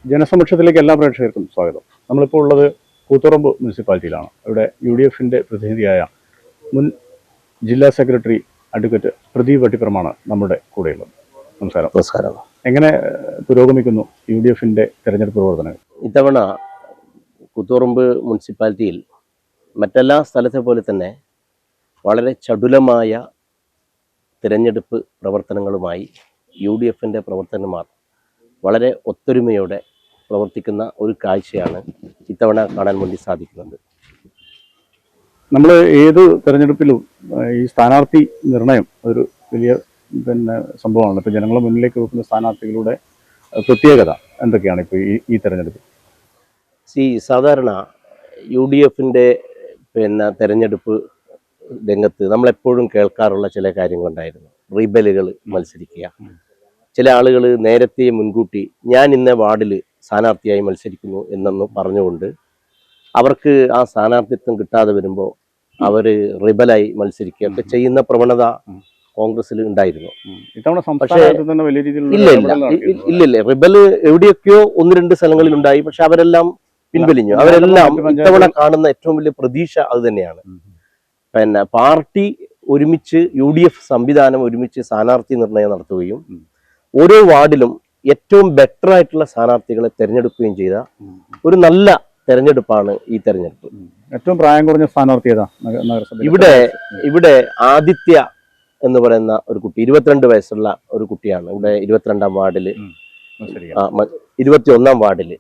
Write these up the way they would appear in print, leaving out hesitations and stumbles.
ജനസമക്ഷത്തിലേക്ക് എല്ലാ പ്രേക്ഷകർക്കും സ്വാഗതം. നമ്മളിപ്പോൾ ഉള്ളത് കൂത്തുറമ്പ് മുനിസിപ്പാലിറ്റിയിലാണ്. ഇവിടെ UDFന്റെ പ്രതിനിധിയായ മുൻ ജില്ലാ സെക്രട്ടറി അഡ്വക്കേറ്റ് പ്രദീപ് വട്ടിപ്പുറമാണ് നമ്മുടെ കൂടെയുള്ളത്. നമസ്കാരം. നമസ്കാരം. എങ്ങനെ പുരോഗമിക്കുന്നു UDFന്റെ തെരഞ്ഞെടുപ്പ് പ്രവർത്തനങ്ങൾ? ഇത്തവണ കൂത്തുറമ്പ് മുനിസിപ്പാലിറ്റിയിൽ മറ്റെല്ലാ സ്ഥലത്തെ പോലെ തന്നെ വളരെ ചടുലമായ തിരഞ്ഞെടുപ്പ് പ്രവർത്തനങ്ങളുമായി UDFന്റെ പ്രവർത്തകന്മാർ വളരെ ഒത്തൊരുമയോടെ പ്രവർത്തിക്കുന്ന ഒരു കാഴ്ചയാണ് ഇത്തവണ കാണാൻ വേണ്ടി സാധിക്കുന്നത്. നമ്മൾ ഏത് തെരഞ്ഞെടുപ്പിലും ഈ സ്ഥാനാർത്ഥി നിർണയം ഒരു വലിയ സംഭവമാണ്. ഇപ്പോൾ ജനങ്ങളെ മുന്നിലേക്ക് വെക്കുന്ന സ്ഥാനാർത്ഥികളുടെ പ്രത്യേകത എന്തൊക്കെയാണ് ഇപ്പോൾ ഈ തെരഞ്ഞെടുപ്പ്? സാധാരണ UDFന്റെ തെരഞ്ഞെടുപ്പ് രംഗത്ത് നമ്മളെപ്പോഴും കേൾക്കാറുള്ള ചില കാര്യങ്ങളുണ്ടായിരുന്നു. റിബലുകൾ മത്സരിക്കുക, ചില ആളുകൾ നേരത്തെ മുൻകൂട്ടി ഞാൻ ഇന്ന വാർഡിൽ സ്ഥാനാർത്ഥിയായി മത്സരിക്കുന്നു എന്നൊന്ന് പറഞ്ഞുകൊണ്ട് അവർക്ക് ആ സ്ഥാനാർത്ഥിത്വം കിട്ടാതെ വരുമ്പോൾ അവർ റിബലായി മത്സരിക്കുകയൊക്കെ ചെയ്യുന്ന പ്രവണത കോൺഗ്രസിൽ ഉണ്ടായിരുന്നു. പക്ഷേ ഇല്ല, റിബല് എവിടെയൊക്കെയോ 1-2 സ്ഥലങ്ങളിൽ ഉണ്ടായി. പക്ഷെ അവരെല്ലാം പിൻവലിഞ്ഞു. അവരെല്ലാം ഇത്തവണ കാണുന്ന ഏറ്റവും വലിയ പ്രതീക്ഷ അത് തന്നെയാണ്. പാർട്ടി ഒരുമിച്ച് UDF സംവിധാനം ഒരുമിച്ച് സ്ഥാനാർത്ഥി നിർണയം നടത്തുകയും ഓരോ വാർഡിലും ഏറ്റവും ബെറ്റർ ആയിട്ടുള്ള സ്ഥാനാർത്ഥികളെ തെരഞ്ഞെടുക്കുകയും ചെയ്ത ഒരു നല്ല തെരഞ്ഞെടുപ്പാണ് ഈ തെരഞ്ഞെടുപ്പ്. ഏറ്റവും പ്രായം കുറഞ്ഞ സ്ഥാനാർത്ഥി ഏതാ? ഇവിടെ ആദിത്യ എന്ന് പറയുന്ന ഒരു കുട്ടി, 22 വയസ്സുള്ള ഒരു കുട്ടിയാണ്. ഇവിടെ 22ാം വാർഡില് 21ാം വാർഡില്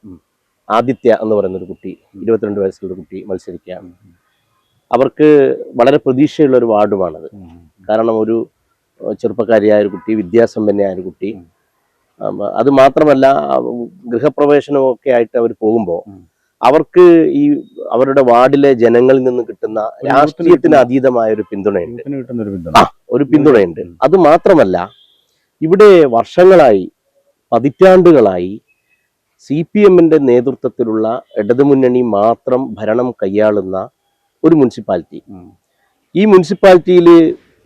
ആദിത്യ എന്ന് പറയുന്ന ഒരു കുട്ടി, 22 വയസ്സുള്ള ഒരു കുട്ടി മത്സരിക്കുകയാണ്. അവർക്ക് വളരെ പ്രതീക്ഷയുള്ള ഒരു വാർഡുമാണത്. കാരണം ഒരു ചെറുപ്പക്കാരിയായ ഒരു കുട്ടി, വിദ്യാസമ്പന്നയായ ഒരു കുട്ടി. അത് മാത്രമല്ല, ഗൃഹപ്രവേശനമൊക്കെ ആയിട്ട് അവർ പോകുമ്പോൾ അവർക്ക് ഈ അവരുടെ വാർഡിലെ ജനങ്ങളിൽ നിന്ന് കിട്ടുന്ന രാഷ്ട്രീയത്തിന് അതീതമായ ഒരു പിന്തുണയുണ്ട്. അത് മാത്രമല്ല, ഇവിടെ വർഷങ്ങളായി, പതിറ്റാണ്ടുകളായി CPMന്റെ നേതൃത്വത്തിലുള്ള ഇടതുമുന്നണി മാത്രം ഭരണം കൈയാളുന്ന ഒരു മുനിസിപ്പാലിറ്റി. ഈ മുനിസിപ്പാലിറ്റിയിൽ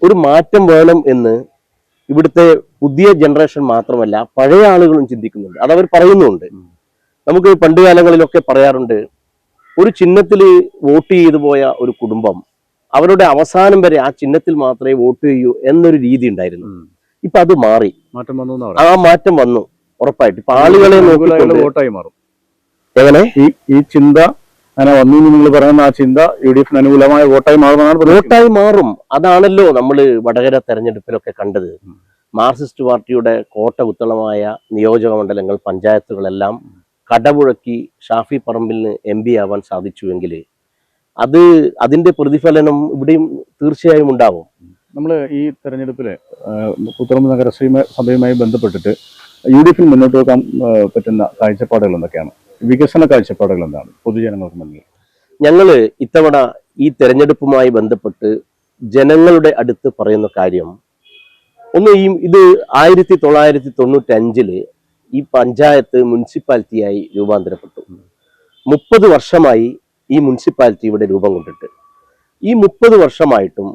ഒരു മാറ്റം വേണം എന്ന് ഇവിടുത്തെ പുതിയ ജനറേഷൻ മാത്രമല്ല പഴയ ആളുകളും ചിന്തിക്കുന്നുണ്ട്. അതവർ പറയുന്നുണ്ട്. നമുക്ക് പണ്ട് കാലങ്ങളിലൊക്കെ പറയാറുണ്ട്, ഒരു ചിഹ്നത്തിൽ വോട്ട് ചെയ്തു പോയ ഒരു കുടുംബം അവരുടെ അവസാനം വരെ ആ ചിഹ്നത്തിൽ മാത്രമേ വോട്ട് ചെയ്യൂ എന്നൊരു രീതി ഉണ്ടായിരുന്നു. ഇപ്പൊ അത് മാറി, ആ മാറ്റം വന്നു ഉറപ്പായിട്ട്. ഇപ്പൊ ആളുകളെ വോട്ടായി മാറും. എങ്ങനെ ഈ ചിന്ത അങ്ങനെ വന്നു നിങ്ങൾ പറയുന്ന ആ ചിന്ത UDFന് അനുകൂലമായ വോട്ടായി മാറും. അതാണല്ലോ നമ്മൾ വടകര തെരഞ്ഞെടുപ്പിലൊക്കെ കണ്ടത്. മാർക്സിസ്റ്റ് പാർട്ടിയുടെ കോട്ട കുത്തളമായ നിയോജക മണ്ഡലങ്ങൾ, പഞ്ചായത്തുകളെല്ലാം കടപുഴക്കി ഷാഫി പറമ്പിലിന് MP ആവാൻ സാധിച്ചുവെങ്കിൽ അതിന്റെ പ്രതിഫലനം ഇവിടെയും തീർച്ചയായും ഉണ്ടാവും. നമ്മൾ ഈ തെരഞ്ഞെടുപ്പില് കൂത്തുറമ്പ് നഗരസഭയുമായി ബന്ധപ്പെട്ടിട്ട് UDFന് മുന്നോട്ട് വെക്കാൻ പറ്റുന്ന കാഴ്ചപ്പാടുകൾ എന്തൊക്കെയാണ്? വികസന കാഴ്ചപ്പാടുകൾ എന്താണ് പൊതുജനങ്ങൾക്ക് മുന്നിൽ? ഞങ്ങള് ഇത്തവണ ഈ തെരഞ്ഞെടുപ്പുമായി ബന്ധപ്പെട്ട് ജനങ്ങളുടെ അടുത്ത് പറയുന്ന കാര്യം ഒന്ന്, ഇത് 1995 ഈ പഞ്ചായത്ത് മുനിസിപ്പാലിറ്റിയായി രൂപാന്തരപ്പെട്ടു. 30 വർഷമായി ഈ മുനിസിപ്പാലിറ്റി ഇവിടെ രൂപം കൊണ്ടിട്ട്. ഈ 30 വർഷമായിട്ടും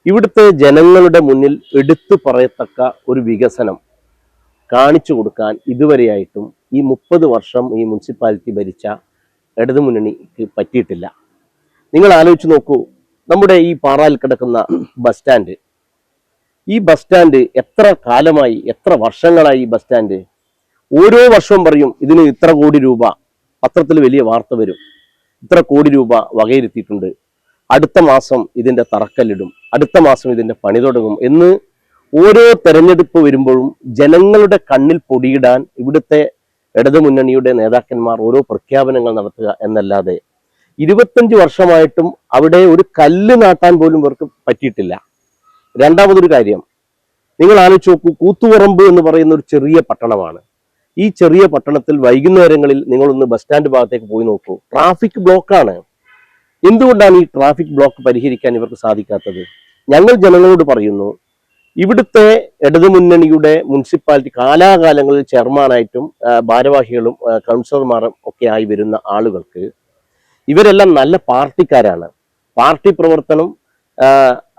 ഇവിടുത്തെ ജനങ്ങളുടെ മുന്നിൽ എടുത്തു പറയത്തക്ക ഒരു വികസനം കാണിച്ചു കൊടുക്കാൻ ഇതുവരെയായിട്ടും ഈ 30 വർഷം ഈ മുനിസിപ്പാലിറ്റി ഭരിച്ച ഇടതുമുന്നണിക്ക് പറ്റിയിട്ടില്ല. നിങ്ങൾ ആലോചിച്ച് നോക്കൂ, നമ്മുടെ ഈ പാറായിൽ കിടക്കുന്ന ബസ് സ്റ്റാൻഡ്, ഈ ബസ് സ്റ്റാൻഡ് എത്ര കാലമായി, എത്ര വർഷങ്ങളായി ഈ ബസ് സ്റ്റാൻഡ്? ഓരോ വർഷവും പറയും ഇതിന് ഇത്ര കോടി രൂപ, പത്രത്തിൽ വലിയ വാർത്ത വരും, ഇത്ര കോടി രൂപ വകയിരുത്തിയിട്ടുണ്ട്, അടുത്ത മാസം ഇതിന്റെ തറക്കല്ലിടും, അടുത്ത മാസം ഇതിന്റെ പണി തുടങ്ങും എന്ന് ഓരോ തെരഞ്ഞെടുപ്പ് വരുമ്പോഴും ജനങ്ങളുടെ കണ്ണിൽ പൊടിയിടാൻ ഇവിടുത്തെ ഇടതുമുന്നണിയുടെ നേതാക്കന്മാർ ഓരോ പ്രഖ്യാപനങ്ങൾ നടത്തുക എന്നല്ലാതെ 25 വർഷമായിട്ടും അവിടെ ഒരു കല്ല് നാട്ടാൻ പോലും ഇവർക്ക് പറ്റിയിട്ടില്ല. രണ്ടാമതൊരു കാര്യം, നിങ്ങൾ ആലോചിച്ച് നോക്കൂ, കൂത്തുപറമ്പ് എന്ന് പറയുന്ന ഒരു ചെറിയ പട്ടണമാണ്. ഈ ചെറിയ പട്ടണത്തിൽ വൈകുന്നേരങ്ങളിൽ നിങ്ങളൊന്ന് ബസ് സ്റ്റാൻഡ് ഭാഗത്തേക്ക് പോയി നോക്കൂ, ട്രാഫിക് ബ്ലോക്കാണ്. എന്തുകൊണ്ടാണ് ഈ ട്രാഫിക് ബ്ലോക്ക് പരിഹരിക്കാൻ ഇവർക്ക് സാധിക്കാത്തത്? ഞങ്ങൾ ജനങ്ങളോട് പറയുന്നു, ഇവിടുത്തെ ഇടതുമുന്നണിയുടെ മുനിസിപ്പാലിറ്റി കാലാകാലങ്ങളിൽ ചെയർമാനായിട്ടും ഭാരവാഹികളും കൗൺസിലർമാരും ഒക്കെ ആയി വരുന്ന ആളുകൾക്ക് ഇവരെല്ലാം നല്ല പാർട്ടിക്കാരാണ്. പാർട്ടി പ്രവർത്തനം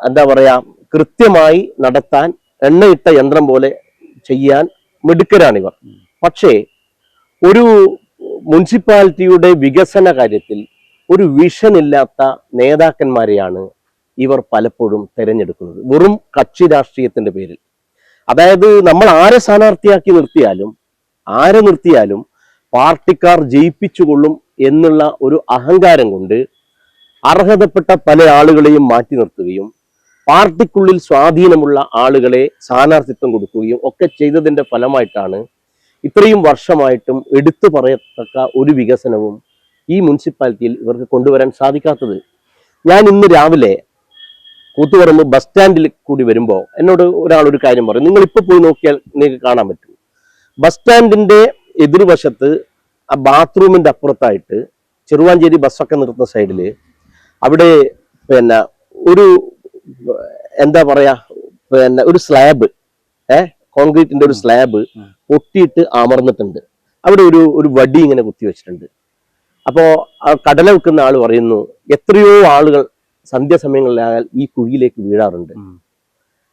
എന്താ പറയാ കൃത്യമായി നടത്താൻ എണ്ണയിട്ട യന്ത്രം പോലെ ചെയ്യാൻ മിടുക്കരാണിവർ. പക്ഷേ ഒരു മുനിസിപ്പാലിറ്റിയുടെ വികസന കാര്യത്തിൽ ഒരു വിഷൻ ഇല്ലാത്ത നേതാക്കന്മാരെയാണ് ഇവർ പലപ്പോഴും തിരഞ്ഞെടുക്കുന്നത്, വെറും കക്ഷി രാഷ്ട്രീയത്തിന്റെ പേരിൽ. അതായത് നമ്മൾ ആരെ സ്ഥാനാർത്ഥിയാക്കി നിർത്തിയാലും പാർട്ടിക്കാർ ജയിപ്പിച്ചുകൊള്ളും എന്നുള്ള ഒരു അഹങ്കാരം കൊണ്ട് അർഹതപ്പെട്ട പല ആളുകളെയും മാറ്റി നിർത്തുകയും പാർട്ടിക്കുള്ളിൽ സ്വാധീനമുള്ള ആളുകളെ സ്ഥാനാർത്ഥിത്വം കൊടുക്കുകയും ഒക്കെ ചെയ്തതിന്റെ ഫലമായിട്ടാണ് ഇത്രയും വർഷമായിട്ടും എടുത്തു പറയത്തക്ക ഒരു വികസനവും ഈ മുനിസിപ്പാലിറ്റിയിൽ ഇവർക്ക് കൊണ്ടുവരാൻ സാധിക്കാത്തത്. ഞാൻ ഇന്ന് രാവിലെ കൂത്തുപറമ്പ് ബസ് സ്റ്റാൻഡിൽ കൂടി വരുമ്പോൾ എന്നോട് ഒരാൾ ഒരു കാര്യം പറയും, നിങ്ങൾ ഇപ്പോൾ പോയി നോക്കിയാൽ നിങ്ങൾക്ക് കാണാൻ പറ്റും. ബസ് സ്റ്റാൻഡിന്റെ എതിർവശത്ത് ആ ബാത്റൂമിന്റെ അപ്പുറത്തായിട്ട് ചെറുവാഞ്ചേരി ബസ്സൊക്കെ നിർത്തുന്ന സൈഡില് അവിടെ ഒരു എന്താ പറയാ ഒരു സ്ലാബ് കോൺക്രീറ്റിന്റെ ഒരു സ്ലാബ് പൊട്ടിയിട്ട് അമർന്നിട്ടുണ്ട്. അവിടെ ഒരു വടി ഇങ്ങനെ കുത്തിവെച്ചിട്ടുണ്ട്. അപ്പോ ആ കടല വെക്കുന്ന ആള് പറയുന്നു, എത്രയോ ആളുകൾ സന്ധ്യാസമയങ്ങളിലായാൽ ഈ കുഴിയിലേക്ക് വീഴാറുണ്ട്.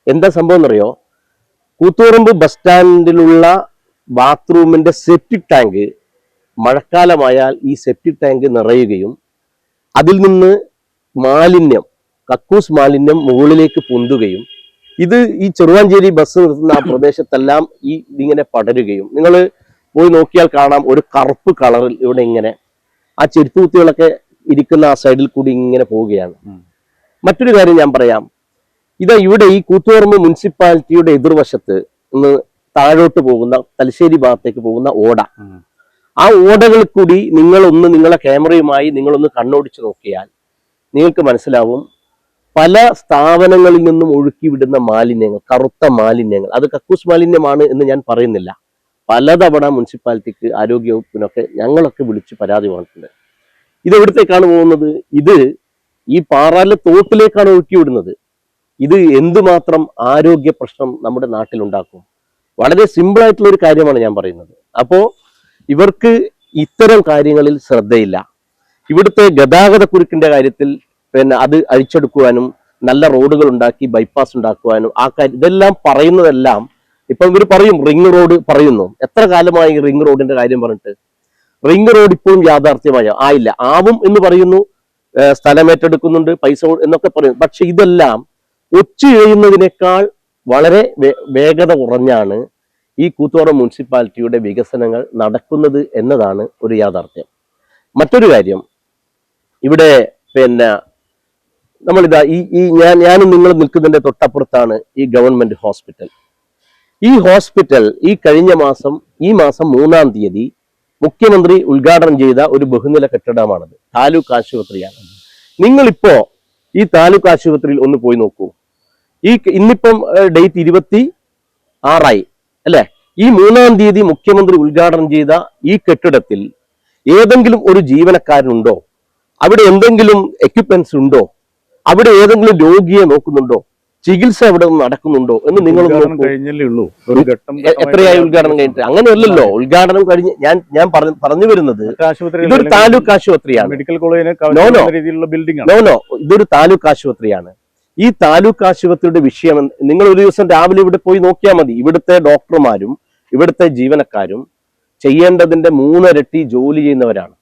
എന്താ സംഭവം എന്നറിയോ? കൂത്തുപറമ്പ് ബസ് സ്റ്റാൻഡിലുള്ള ബാത്റൂമിന്റെ സെപ്റ്റിക് ടാങ്ക് മഴക്കാലമായാൽ ഈ സെപ്റ്റിക് ടാങ്ക് നിറയുകയും അതിൽ നിന്ന് കക്കൂസ് മാലിന്യം മുകളിലേക്ക് പൊന്തുകയും ഇത് ഈ ചെറുവാഞ്ചേരി ബസ് നിർത്തുന്ന ആ പ്രദേശത്തെല്ലാം ഇതിങ്ങനെ പടരുകയും, നിങ്ങൾ പോയി നോക്കിയാൽ കാണാം ഒരു കറുപ്പ് കളറിൽ ഇവിടെ ഇങ്ങനെ ആ ചെരുപ്പ് കുത്തികളൊക്കെ ഇരിക്കുന്ന ആ സൈഡിൽ കൂടി ഇങ്ങനെ പോവുകയാണ്. മറ്റൊരു കാര്യം ഞാൻ പറയാം, ഇവിടെ ഈ കൂത്തുപറമ്പ് മുനിസിപ്പാലിറ്റിയുടെ എതിർവശത്ത് ഒന്ന് താഴോട്ട് പോകുന്ന തലശ്ശേരി ഭാഗത്തേക്ക് പോകുന്ന ഓട, ആ ഓടകളിൽ കൂടി നിങ്ങളെ ക്യാമറയുമായി നിങ്ങളൊന്ന് കണ്ണോടിച്ച് നോക്കിയാൽ നിങ്ങൾക്ക് മനസ്സിലാവും പല സ്ഥാപനങ്ങളിൽ നിന്നും ഒഴുക്കി വിടുന്ന മാലിന്യങ്ങൾ, കറുത്ത മാലിന്യങ്ങൾ. അത് കക്കൂസ് മാലിന്യമാണ് എന്ന് ഞാൻ പറയുന്നില്ല. പലതവണ മുനിസിപ്പാലിറ്റിക്ക് ആരോഗ്യ വകുപ്പിനൊക്കെ ഞങ്ങളൊക്കെ വിളിച്ച് പരാതി പറഞ്ഞിട്ടുണ്ട്. ഇത് എവിടത്തേക്കാണ് പോകുന്നത്? ഇത് ഈ പാറാലെ തോട്ടിലേക്കാണ് ഒഴുക്കി വിടുന്നത്. ഇത് എന്തുമാത്രം ആരോഗ്യ പ്രശ്നം നമ്മുടെ നാട്ടിലുണ്ടാക്കും? വളരെ സിമ്പിൾ ആയിട്ടുള്ള ഒരു കാര്യമാണ് ഞാൻ പറയുന്നത്. അപ്പോ ഇവർക്ക് ഇത്തരം കാര്യങ്ങളിൽ ശ്രദ്ധയില്ല. ഇവിടുത്തെ ഗതാഗത കുരുക്കിന്റെ കാര്യത്തിൽ അത് അഴിച്ചെടുക്കുവാനും നല്ല റോഡുകൾ ഉണ്ടാക്കി ബൈപ്പാസ് ഉണ്ടാക്കുവാനും ആ കാര്യം ഇതെല്ലാം പറയുന്നതെല്ലാം ഇപ്പൊ ഇവർ പറയും റിംഗ് റോഡ് പറയുന്നു. എത്ര കാലമായി റിംഗ് റോഡിന്റെ കാര്യം പറഞ്ഞിട്ട്? റിംഗ് റോഡ് ഇപ്പോഴും ആയില്ല. ആവും എന്ന് പറയുന്നു, സ്ഥലം ഏറ്റെടുക്കുന്നുണ്ട്, പൈസ എന്നൊക്കെ പറയുന്നു. പക്ഷെ ഇതെല്ലാം ഒച്ചിഴയുന്നതിനേക്കാൾ വളരെ വേഗത കുറഞ്ഞാണ് ഈ കൂത്തുപറമ്പ് മുനിസിപ്പാലിറ്റിയുടെ വികസനങ്ങൾ നടക്കുന്നത് എന്നതാണ് ഒരു യാഥാർത്ഥ്യം. മറ്റൊരു കാര്യം, ഇവിടെ നമ്മളിതാ ഞാനും നിങ്ങൾ നിൽക്കുന്നതിന്റെ തൊട്ടപ്പുറത്താണ് ഈ ഗവൺമെന്റ് ഹോസ്പിറ്റൽ. ഈ ഹോസ്പിറ്റൽ ഈ മാസം 3-ാം തീയതി മുഖ്യമന്ത്രി ഉദ്ഘാടനം ചെയ്ത ഒരു ബഹുനില കെട്ടിടമാണത്. താലൂക്ക് ആശുപത്രിയാണ്. നിങ്ങളിപ്പോ ഈ താലൂക്ക് ആശുപത്രിയിൽ ഒന്ന് പോയി നോക്കൂ. ഇന്നിപ്പം ഡേറ്റ് 26 അല്ലെ? ഈ 3-ാം തീയതി മുഖ്യമന്ത്രി ഉദ്ഘാടനം ചെയ്ത ഈ കെട്ടിടത്തിൽ ഏതെങ്കിലും ഒരു ജീവനക്കാരനുണ്ടോ? അവിടെ എന്തെങ്കിലും എക്യുപ്മെന്റ്സ് ഉണ്ടോ? അവിടെ ഏതെങ്കിലും രോഗിയെ നോക്കുന്നുണ്ടോ? ചികിത്സ അവിടെ നടക്കുന്നുണ്ടോ എന്ന് നിങ്ങൾ എത്രയായി ഉദ്ഘാടനം കഴിഞ്ഞിട്ട്? അങ്ങനെയല്ലല്ലോ, ഉദ്ഘാടനം കഴിഞ്ഞ് ഞാൻ പറഞ്ഞു വരുന്നത് ഇതൊരു താലൂക്ക് ആശുപത്രിയാണ്. മെഡിക്കൽ കോളേജിന് ഇതൊരു താലൂക്ക് ആശുപത്രിയാണ്. ഈ താലൂക്ക് ആശുപത്രിയുടെ വിഷയം നിങ്ങൾ ഒരു ദിവസം രാവിലെ ഇവിടെ പോയി നോക്കിയാൽ മതി. ഇവിടുത്തെ ഡോക്ടർമാരും ഇവിടുത്തെ ജീവനക്കാരും ചെയ്യേണ്ടതിന്റെ 3 ഇരട്ടി ജോലി ചെയ്യുന്നവരാണ്.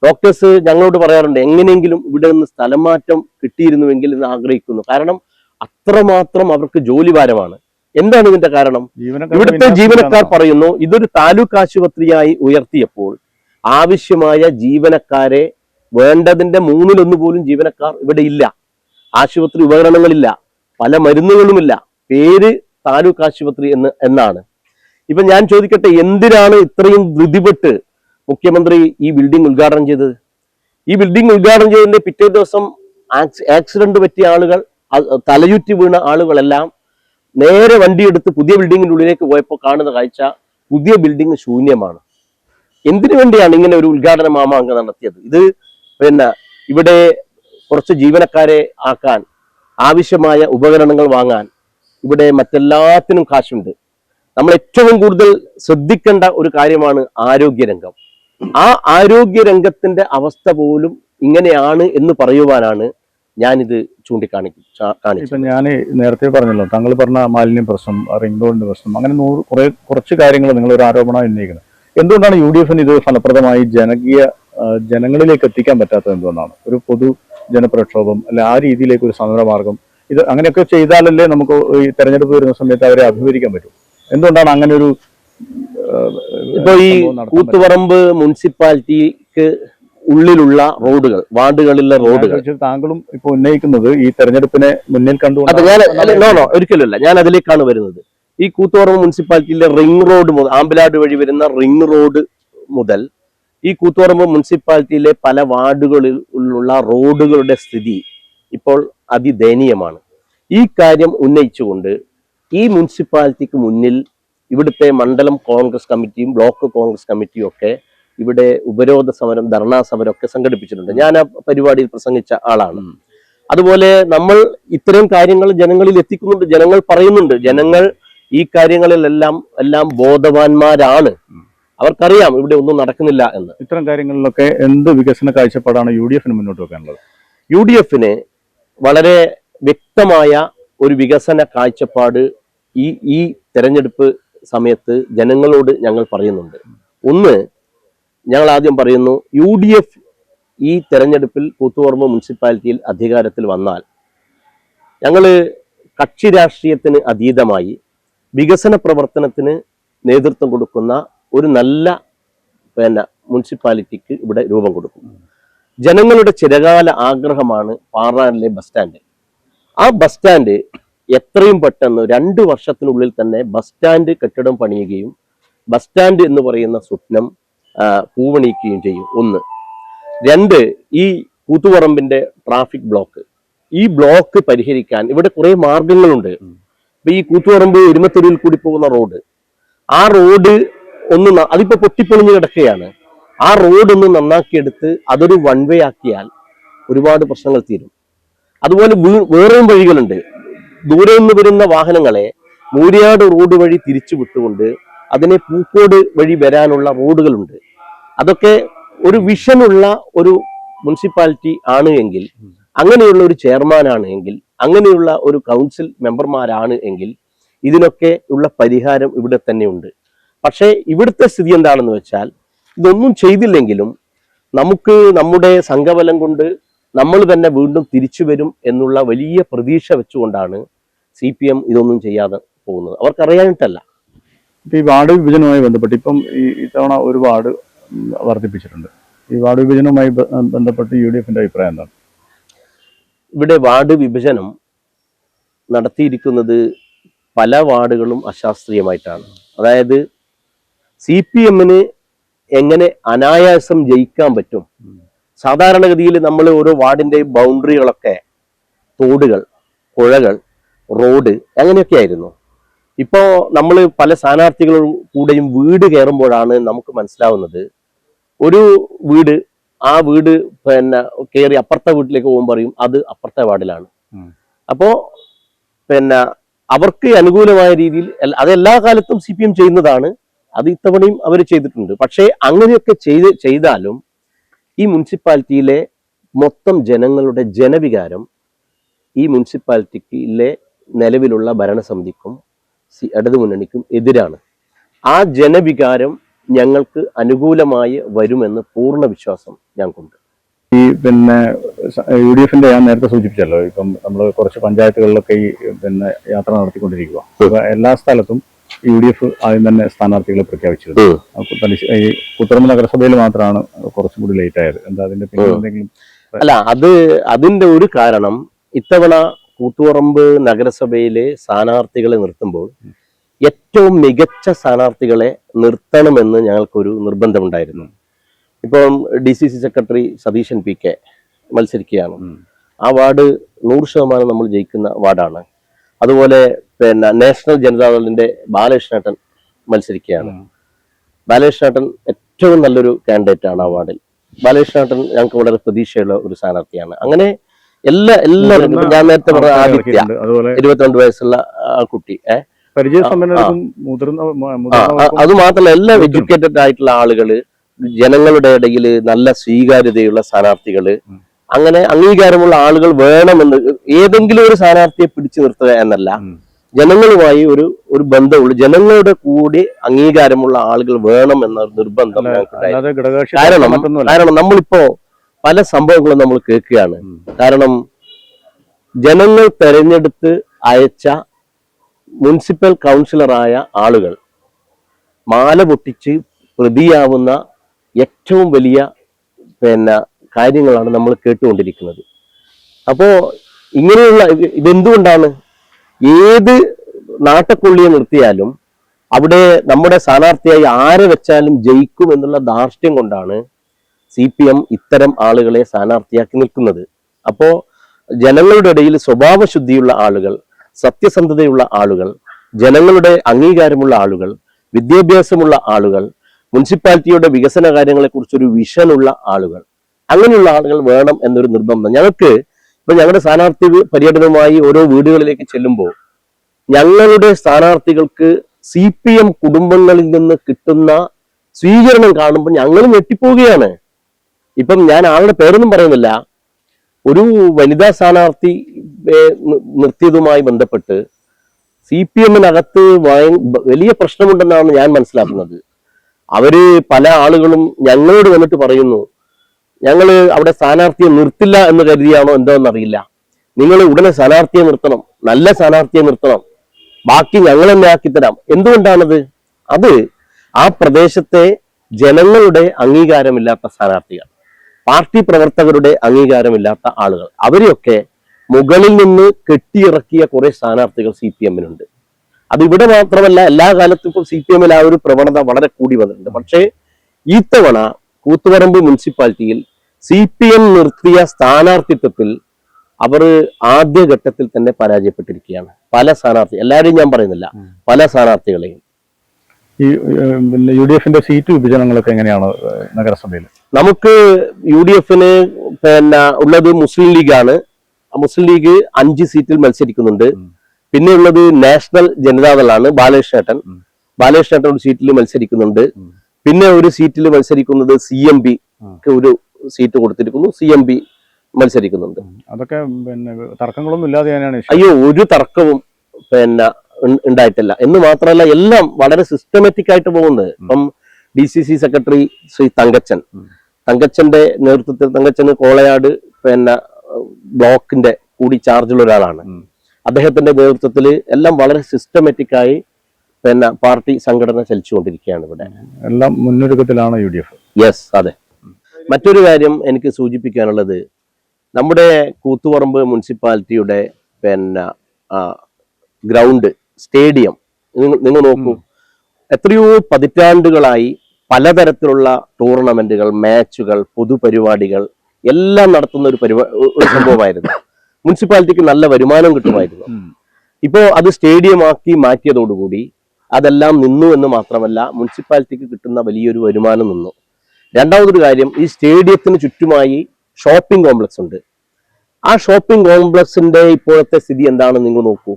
ഡോക്ടേഴ്സ് ഞങ്ങളോട് പറയാറുണ്ട്, എങ്ങനെയെങ്കിലും ഇവിടെ നിന്ന് സ്ഥലം മാറ്റം കിട്ടിയിരുന്നുവെങ്കിൽ എന്ന് ആഗ്രഹിക്കുന്നു. കാരണം അത്രമാത്രം അവർക്ക് ജോലി ഭാരമാണ്. എന്താണ് ഇതിന്റെ കാരണം? ഇവിടുത്തെ ജീവനക്കാർ പറയുന്നു, ഇതൊരു താലൂക്ക് ആശുപത്രിയായി ഉയർത്തിയപ്പോൾ ആവശ്യമായ ജീവനക്കാരെ വേണ്ടതിന്റെ 1/3 പോലും ജീവനക്കാർ ഇവിടെ ഇല്ല. ആശുപത്രി ഉപകരണങ്ങളില്ല, പല മരുന്നുകളുമില്ല. പേര് താലൂക്ക് ആശുപത്രി എന്നാണ്. ഇപ്പൊ ഞാൻ ചോദിക്കട്ടെ, എന്തിനാണ് ഇത്രയും ധൃതിപ്പെട്ട് മുഖ്യമന്ത്രി ഈ ബിൽഡിംഗ് ഉദ്ഘാടനം ചെയ്തത്? ഈ ബിൽഡിംഗ് ഉദ്ഘാടനം ചെയ്തതിന്റെ പിറ്റേ ദിവസം ആക്സിഡന്റ് പറ്റിയ ആളുകൾ, തലയുറ്റി വീണ ആളുകളെല്ലാം നേരെ വണ്ടിയെടുത്ത് പുതിയ ബിൽഡിങ്ങിന്റെ ഉള്ളിലേക്ക് പോയപ്പോൾ കാണുന്ന കാഴ്ച പുതിയ ബിൽഡിംഗ് ശൂന്യമാണ്. എന്തിനു വേണ്ടിയാണ് ഇങ്ങനെ ഒരു ഉദ്ഘാടന മാമാങ്കം നടത്തിയത്? ഇത് ഇവിടെ കുറച്ച് ജീവനക്കാരെ ആക്കാൻ, ആവശ്യമായ ഉപകരണങ്ങൾ വാങ്ങാൻ ഇവിടെ മറ്റെല്ലാത്തിനും കാശുണ്ട്. നമ്മൾ ഏറ്റവും കൂടുതൽ ശ്രദ്ധിക്കേണ്ട ഒരു കാര്യമാണ് ആരോഗ്യരംഗം. ആ ആരോഗ്യരംഗത്തിന്റെ അവസ്ഥ പോലും ഇങ്ങനെയാണ് എന്ന് പറയുവാനാണ് ഞാനിത് കാണിച്ചത്. ഇപ്പൊ ഞാൻ നേരത്തെ പറഞ്ഞല്ലോ, താങ്കൾ പറഞ്ഞ മാലിന്യ പ്രശ്നം, റിംഗ് റോഡിന്റെ പ്രശ്നം, അങ്ങനെ കുറച്ച് കാര്യങ്ങൾ നിങ്ങൾ ഒരു ആരോപണം ഉന്നയിക്കുന്നത്. എന്തുകൊണ്ടാണ് UDF ഇത് ഫലപ്രദമായി ജനങ്ങളിലേക്ക് എത്തിക്കാൻ പറ്റാത്തത് എന്തുകൊണ്ടാണ്? ഒരു പൊതു ജനപ്രക്ഷോഭം അല്ലെ ആ രീതിയിലേക്ക് ഒരു സമരമാർഗം ഇത് അങ്ങനെയൊക്കെ ചെയ്താലല്ലേ നമുക്ക് ഈ തെരഞ്ഞെടുപ്പ് വരുന്ന സമയത്ത് അവരെ അഭിമുഖീകരിക്കാൻ പറ്റും. എന്തുകൊണ്ടാണ് അങ്ങനെ ഒരു ഇപ്പൊ ഈ കൂത്തുപറമ്പ് മുനിസിപ്പാലിറ്റിക്ക് ഉള്ളിലുള്ള റോഡുകൾ, വാർഡുകളിലെ റോഡുകൾ താങ്കളും ഇപ്പൊ ഉന്നയിക്കുന്നത് ഈ തെരഞ്ഞെടുപ്പിനെ മുന്നിൽ കണ്ടുകൊണ്ട് ഒരിക്കലുമല്ല, ഞാൻ അതിലേക്കാണ് വരുന്നത്. ഈ കൂത്തുപറമ്പ് മുനിസിപ്പാലിറ്റിയിലെ റിംഗ് റോഡ് മുതൽ, ആമ്പലാട് വഴി വരുന്ന റിംഗ് റോഡ് മുതൽ ഈ കൂത്തുപറമ്പ് മുനിസിപ്പാലിറ്റിയിലെ പല വാർഡുകളിലുള്ള റോഡുകളുടെ സ്ഥിതി ഇപ്പോൾ അതിദയനീയമാണ്. ഈ കാര്യം ഉന്നയിച്ചുകൊണ്ട് ഈ മുനിസിപ്പാലിറ്റിക്ക് മുന്നിൽ ഇവിടുത്തെ മണ്ഡലം കോൺഗ്രസ് കമ്മിറ്റിയും ബ്ലോക്ക് കോൺഗ്രസ് കമ്മിറ്റിയും ഒക്കെ ഇവിടെ ഉപരോധ സമരം, ധർണാ സമരം ഒക്കെ സംഘടിപ്പിച്ചിട്ടുണ്ട്. ഞാൻ ആ പരിപാടിയിൽ പ്രസംഗിച്ച ആളാണ്. അതുപോലെ നമ്മൾ ഇത്തരം കാര്യങ്ങൾ ജനങ്ങളിൽ എത്തിക്കുന്നുണ്ട്. ജനങ്ങൾ പറയുന്നുണ്ട്, ജനങ്ങൾ ഈ കാര്യങ്ങളിലെല്ലാം ബോധവാന്മാരാണ്. അവർക്കറിയാം ഇവിടെ ഒന്നും നടക്കുന്നില്ല എന്ന്. ഇത്തരം കാര്യങ്ങളിലൊക്കെ എന്ത് വികസന കാഴ്ചപ്പാടാണ് UDF മുന്നോട്ട് വെക്കാനുള്ളത്? UDF വളരെ വ്യക്തമായ ഒരു വികസന കാഴ്ചപ്പാട് ഈ തെരഞ്ഞെടുപ്പ് സമയത്ത് ജനങ്ങളോട് ഞങ്ങൾ പറയുന്നുണ്ട്. ഒന്ന്, ഞങ്ങൾ ആദ്യം പറയുന്നു, UDF ഈ തെരഞ്ഞെടുപ്പിൽ കൂത്തുപറമ്പ് മുനിസിപ്പാലിറ്റിയിൽ അധികാരത്തിൽ വന്നാൽ ഞങ്ങൾ കക്ഷി രാഷ്ട്രീയത്തിന് അതീതമായി വികസന പ്രവർത്തനത്തിന് നേതൃത്വം കൊടുക്കുന്ന ഒരു നല്ല മുനിസിപ്പാലിറ്റിക്ക് ഇവിടെ രൂപം കൊടുക്കും. ജനങ്ങളുടെ ചിരകാല ആഗ്രഹമാണ് പാറാനിലെ ബസ് സ്റ്റാൻഡ്. ആ ബസ് സ്റ്റാൻഡ് എത്രയും പെട്ടെന്ന് 2 വർഷത്തിനുള്ളിൽ തന്നെ ബസ് സ്റ്റാൻഡ് കെട്ടിടം പണിയുകയും ബസ് സ്റ്റാൻഡ് എന്ന് പറയുന്ന സ്വപ്നം പൂവണിക്കുകയും ചെയ്യും. 1. 2, ഈ കൂത്തുപറമ്പിന്റെ ട്രാഫിക് ബ്ലോക്ക്, ഈ ബ്ലോക്ക് പരിഹരിക്കാൻ ഇവിടെ കുറെ മാർഗങ്ങളുണ്ട്. ഇപ്പൊ ഈ കൂത്തുപറമ്പ് എരുമത്തെരുവിൽ കൂടി പോകുന്ന റോഡ്, ആ റോഡ് അതിപ്പോ പൊട്ടിപ്പൊളിഞ്ഞു കിടക്കുകയാണ്. ആ റോഡ് ഒന്ന് നന്നാക്കിയെടുത്ത് അതൊരു വൺ വേ ആക്കിയാൽ ഒരുപാട് പ്രശ്നങ്ങൾ തീരും. അതുപോലെ വേറെയും വഴികളുണ്ട്. ദൂരെ നിന്ന് വരുന്ന വാഹനങ്ങളെ മൂര്യാട് റോഡ് വഴി തിരിച്ചു വിട്ടുകൊണ്ട് അതിനെ പൂക്കോട് വഴി വരാനുള്ള റോഡുകളുണ്ട്. അതൊക്കെ ഒരു വിഷനുള്ള ഒരു മുനിസിപ്പാലിറ്റി ആണ് എങ്കിൽ, അങ്ങനെയുള്ള ഒരു ചെയർമാനാണ് എങ്കിൽ, അങ്ങനെയുള്ള ഒരു കൗൺസിൽ മെമ്പർമാരാണ് എങ്കിൽ ഇതിനൊക്കെ ഉള്ള പരിഹാരം ഇവിടെ തന്നെ ഉണ്ട്. പക്ഷേ ഇവിടുത്തെ സ്ഥിതി എന്താണെന്ന് വെച്ചാൽ, ഇതൊന്നും ചെയ്തില്ലെങ്കിലും നമുക്ക് നമ്മുടെ സംഘബലം കൊണ്ട് നമ്മൾ തന്നെ വീണ്ടും തിരിച്ചു വരും എന്നുള്ള വലിയ പ്രതീക്ഷ വെച്ചുകൊണ്ടാണ് CPM ഇതൊന്നും ചെയ്യാതെ പോകുന്നത്. അവർക്കറിയാനിട്ടല്ല. ഈ വാർഡ് വിഭജനവുമായി ബന്ധപ്പെട്ട് ഇപ്പം ഇത്തവണ ഒരു വാർഡ് വർദ്ധിപ്പിച്ചിട്ടുണ്ട്. ഈ വാർഡ് വിഭജനവുമായി ബന്ധപ്പെട്ട് UDFന്റെ അഭിപ്രായം എന്താണ്? ഇവിടെ വാർഡ് വിഭജനം നടത്തിയിരിക്കുന്നത് പല വാർഡുകളും അശാസ്ത്രീയമായിട്ടാണ്. അതായത് CPM എങ്ങനെ അനായാസം ജയിക്കാൻ പറ്റും? സാധാരണഗതിയിൽ നമ്മൾ ഓരോ വാർഡിന്റെയും ബൗണ്ടറികളൊക്കെ തോടുകൾ, പുഴകൾ, റോഡ് അങ്ങനെയൊക്കെ ആയിരുന്നു. ഇപ്പോൾ നമ്മൾ പല സ്ഥാനാർത്ഥികളും കൂടെയും വീട് കയറുമ്പോഴാണ് നമുക്ക് മനസ്സിലാവുന്നത്, ഒരു വീട്, ആ വീട് കയറി അപ്പുറത്തെ വീട്ടിലേക്ക് പോകുമ്പോൾ പറയും അത് അപ്പുറത്തെ വാർഡിലാണ്. അപ്പോ അവർക്ക് അനുകൂലമായ രീതിയിൽ അതെല്ലാ കാലത്തും CPM ചെയ്യുന്നതാണ്. അത് ഇത്തവണയും അവർ ചെയ്തിട്ടുണ്ട്. പക്ഷേ അങ്ങനെയൊക്കെ ചെയ്താലും ഈ മുനിസിപ്പാലിറ്റിയിലെ മൊത്തം ജനങ്ങളുടെ ജനവികാരം ഈ മുനിസിപ്പാലിറ്റിയിലെ നിലവിലുള്ള ഭരണസമിതിക്കും ഇടതുമുന്നണിക്കും എതിരാണ്. ആ ജനവികാരം ഞങ്ങൾക്ക് അനുകൂലമായി വരുമെന്ന് പൂർണ്ണ വിശ്വാസം ഞങ്ങൾക്കുണ്ട്. ഈ UDFന്റെ ഞാൻ നേരത്തെ സൂചിപ്പിച്ചല്ലോ, ഇപ്പം നമ്മൾ കുറച്ച് പഞ്ചായത്തുകളിലൊക്കെ ഈ യാത്ര നടത്തിക്കൊണ്ടിരിക്കുക. അപ്പൊ എല്ലാ സ്ഥലത്തും UDF ആദ്യം തന്നെ സ്ഥാനാർത്ഥികളെ പ്രഖ്യാപിച്ചിരുന്നു. ഈ കൂത്തുപറമ്പ് നഗരസഭയിൽ മാത്രമാണ് കുറച്ചും കൂടി ലേറ്റ് ആയത്. എന്താ അതിന്റെ എന്തെങ്കിലും? അല്ല, അതിന്റെ ഒരു കാരണം, ഇത്തവണ കൂത്തുപറമ്പ് നഗരസഭയിലെ സ്ഥാനാർത്ഥികളെ നിർത്തുമ്പോൾ ഏറ്റവും മികച്ച സ്ഥാനാർത്ഥികളെ നിർത്തണമെന്ന് ഞങ്ങൾക്കൊരു നിർബന്ധമുണ്ടായിരുന്നു. ഇപ്പം DCC സെക്രട്ടറി സതീശൻ PK മത്സരിക്കുകയാണ്. ആ വാർഡ് 100% നമ്മൾ ജയിക്കുന്ന വാർഡാണ്. അതുപോലെ നാഷണൽ ജനതാദളിന്റെ ബാലകൃഷ്ണേട്ടൻ മത്സരിക്കുകയാണ്. ബാലകൃഷ്ണേട്ടൻ ഏറ്റവും നല്ലൊരു കാൻഡിഡേറ്റ് ആണ് ആ വാർഡിൽ. ബാലകൃഷ്ണേട്ടൻ ഞങ്ങൾക്ക് വളരെ പ്രതീക്ഷയുള്ള ഒരു സ്ഥാനാർത്ഥിയാണ്. അങ്ങനെ എല്ലാവരും, ഞാൻ നേരത്തെ പറഞ്ഞ ആദിത്യ, 22 വയസ്സുള്ള ആ കുട്ടി, അത് മാത്രമല്ല എല്ലാ എഡ്യൂക്കേറ്റഡ് ആയിട്ടുള്ള ആളുകള്, ജനങ്ങളുടെ ഇടയിൽ നല്ല സ്വീകാര്യതയുള്ള സ്ഥാനാർത്ഥികള്, അങ്ങനെ അംഗീകാരമുള്ള ആളുകൾ വേണമെന്ന്, ഏതെങ്കിലും ഒരു സ്ഥാനാർത്ഥിയെ പിടിച്ചു നിർത്തുക എന്നല്ല, ജനങ്ങളുമായി ഒരു ബന്ധമുള്ള ജനങ്ങളുടെ കൂടി അംഗീകാരമുള്ള ആളുകൾ വേണം എന്ന നിർബന്ധം ഞങ്ങൾക്കുണ്ടായിരുന്നു. കാരണം നമ്മളിപ്പോ പല സംഭവങ്ങളും നമ്മൾ കേൾക്കുകയാണ്. കാരണം ജനങ്ങൾ തെരഞ്ഞെടുത്ത് അയച്ച മുനിസിപ്പൽ കൗൺസിലറായ ആളുകൾ മാല പൊട്ടിച്ച് പ്രതിയാവുന്ന ഏറ്റവും വലിയ കാര്യങ്ങളാണ് നമ്മൾ കേട്ടുകൊണ്ടിരിക്കുന്നത്. അപ്പോ ഇങ്ങനെയുള്ള ഇതെന്തുകൊണ്ടാണ്? ഏത് നാട്ടക്കൊള്ളിയെ നിർത്തിയാലും അവിടെ നമ്മുടെ സ്ഥാനാർത്ഥിയായി ആരെ വെച്ചാലും ജയിക്കും എന്നുള്ള ധാർഷ്ട്യം കൊണ്ടാണ് CPM ഇത്തരം ആളുകളെ സ്ഥാനാർത്ഥിയാക്കി നിൽക്കുന്നത്. അപ്പോ ജനങ്ങളുടെ ഇടയിൽ സ്വഭാവശുദ്ധിയുള്ള ആളുകൾ, സത്യസന്ധതയുള്ള ആളുകൾ, ജനങ്ങളുടെ അംഗീകാരമുള്ള ആളുകൾ, വിദ്യാഭ്യാസമുള്ള ആളുകൾ, മുനിസിപ്പാലിറ്റിയുടെ വികസന കാര്യങ്ങളെക്കുറിച്ചൊരു വിഷനുള്ള ആളുകൾ, അങ്ങനെയുള്ള ആളുകൾ വേണം എന്നൊരു നിർബന്ധം ഞങ്ങൾക്ക്. ഇപ്പൊ ഞങ്ങളുടെ സ്ഥാനാർത്ഥി പര്യടനവുമായി ഓരോ വീടുകളിലേക്ക് ചെല്ലുമ്പോൾ ഞങ്ങളുടെ സ്ഥാനാർത്ഥികൾക്ക് CPM കുടുംബങ്ങളിൽ നിന്ന് കിട്ടുന്ന സ്വീകരണം കാണുമ്പോൾ ഞങ്ങൾ ഞെട്ടിപ്പോവുകയാണ്. ഇപ്പം ഞാൻ ആളുടെ പേരൊന്നും പറയുന്നില്ല. ഒരു വനിതാ സ്ഥാനാർത്ഥി നിർത്തിയതുമായി ബന്ധപ്പെട്ട് CPM-നകത്ത് വലിയ പ്രശ്നമുണ്ടെന്നാണ് ഞാൻ മനസ്സിലാക്കുന്നത്. അവര് പല ആളുകളും ഞങ്ങളോട് വന്നിട്ട് പറയുന്നു, ഞങ്ങൾ അവിടെ സ്ഥാനാർത്ഥിയെ നിർത്തില്ല എന്ന് കരുതിയാണോ എന്താണെന്നറിയില്ല, നിങ്ങൾ ഉടനെ സ്ഥാനാർത്ഥിയെ നിർത്തണം, നല്ല സ്ഥാനാർത്ഥിയെ നിർത്തണം, ബാക്കി ഞങ്ങൾ തന്നെ ആക്കിത്തരാം. എന്തുകൊണ്ടാണത്? അത് ആ പ്രദേശത്തെ ജനങ്ങളുടെ അംഗീകാരമില്ലാത്ത സ്ഥാനാർത്ഥികൾ, പാർട്ടി പ്രവർത്തകരുടെ അംഗീകാരമില്ലാത്ത ആളുകൾ, അവരെയൊക്കെ മുകളിൽ നിന്ന് കെട്ടിയിറക്കിയ കുറെ സ്ഥാനാർത്ഥികൾ CPM-നുണ്ട്. അത് ഇവിടെ മാത്രമല്ല, എല്ലാ കാലത്തും ഇപ്പോൾ CPM-ൽ ആ ഒരു പ്രവണത വളരെ കൂടി വന്നിട്ടുണ്ട്. പക്ഷേ ഈ തവണ കൂത്തുപറമ്പ് മുനിസിപ്പാലിറ്റിയിൽ CPM നിർത്തിയ സ്ഥാനാർത്ഥിത്വത്തിൽ അവർ ആദ്യഘട്ടത്തിൽ തന്നെ പരാജയപ്പെട്ടിരിക്കുകയാണ്. പല എല്ലാവരെയും ഞാൻ പറയുന്നില്ല, പല സ്ഥാനാർത്ഥികളെയും. ഈ UDF-ന്റെ സീറ്റ് വിഭജനങ്ങളൊക്കെ എങ്ങനെയാണ് നഗരസഭയിൽ? നമുക്ക് UDF-ന് ഉള്ളത് മുസ്ലിം ലീഗാണ്. മുസ്ലിം ലീഗ് 5 സീറ്റിൽ മത്സരിക്കുന്നുണ്ട്. പിന്നെ ഉള്ളത് നാഷണൽ ജനതാദളാണ്. ബാലകൃഷ്ണേട്ടൻ ഒരു സീറ്റിൽ മത്സരിക്കുന്നുണ്ട്. പിന്നെ ഒരു സീറ്റിൽ മത്സരിക്കുന്നത് CMB-ക്ക് ഒരു സീറ്റ് കൊടുത്തിരിക്കുന്നു. CMB മത്സരിക്കുന്നുണ്ട്. അതൊക്കെ തർക്കങ്ങളൊന്നും ഇല്ലാതെ തന്നെയാണ്. അയ്യോ, ഒരു തർക്കവും ഉണ്ടായിട്ടില്ല എന്ന് മാത്രമല്ല, എല്ലാം വളരെ സിസ്റ്റമാറ്റിക് ആയിട്ട് പോകുന്നത്. ഇപ്പം DCC സെക്രട്ടറി ശ്രീ തങ്കച്ചന്റെ നേതൃത്വത്തിൽ, തങ്കച്ചന് കോളയാട് ബ്ലോക്കിന്റെ കൂടി ചാർജുള്ള ഒരാളാണ്. അദ്ദേഹത്തിന്റെ നേതൃത്വത്തിൽ എല്ലാം വളരെ സിസ്റ്റമാറ്റിക് ആയി പാർട്ടി സംഘടന ചലിച്ചുകൊണ്ടിരിക്കുകയാണ്. ഇവിടെ എല്ലാം മുന്നൊരുക്കത്തിലാണ് UDF. യെസ്, അതെ. മറ്റൊരു കാര്യം എനിക്ക് സൂചിപ്പിക്കാനുള്ളത്, നമ്മുടെ കൂത്തുപറമ്പ് മുനിസിപ്പാലിറ്റിയുടെ ഗ്രൗണ്ട്, സ്റ്റേഡിയം നിങ്ങൾ നോക്കൂ. എത്രയോ പതിറ്റാണ്ടുകളായി പലതരത്തിലുള്ള ടൂർണമെന്റുകൾ, മാച്ചുകൾ, പൊതുപരിപാടികൾ എല്ലാം നടത്തുന്ന ഒരു സംഭവമായിരുന്നു. മുനിസിപ്പാലിറ്റിക്ക് നല്ല വരുമാനം കിട്ടുമായിരുന്നു. ഇപ്പോ അത് സ്റ്റേഡിയമാക്കി മാറ്റിയതോടുകൂടി അതെല്ലാം നിന്നു എന്ന് മാത്രമല്ല, മുനിസിപ്പാലിറ്റിക്ക് കിട്ടുന്ന വലിയൊരു വരുമാനം നിന്നു. രണ്ടാമതൊരു കാര്യം, ഈ സ്റ്റേഡിയത്തിന് ചുറ്റുമായി ഷോപ്പിംഗ് കോംപ്ലക്സ് ഉണ്ട്. ആ ഷോപ്പിംഗ് കോംപ്ലക്സിന്റെ ഇപ്പോഴത്തെ സ്ഥിതി എന്താണെന്ന് നിങ്ങൾ നോക്കൂ.